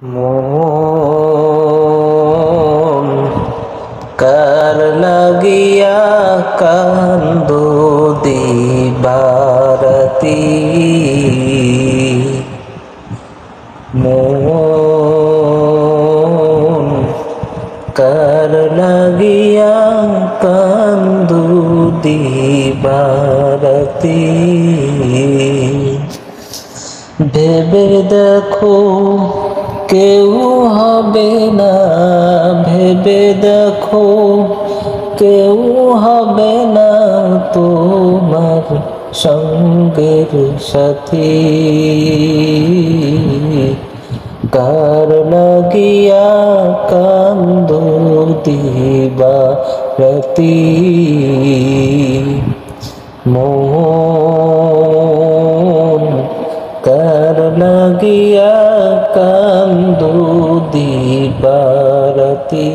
মন কার লাগিয়া কান্দো দিবারাতি, মন কার লাগিয়া কান্দো দিবারাতি। ভেবে দেখো কেউ হবে না, ভেবে দেখো কেউ হবে না তোমার সঙ্গের সাথী। কার লাগিয়া কান্দো দিবারাতি, মন কার লাগিয়া কান্দো দিবারাতি।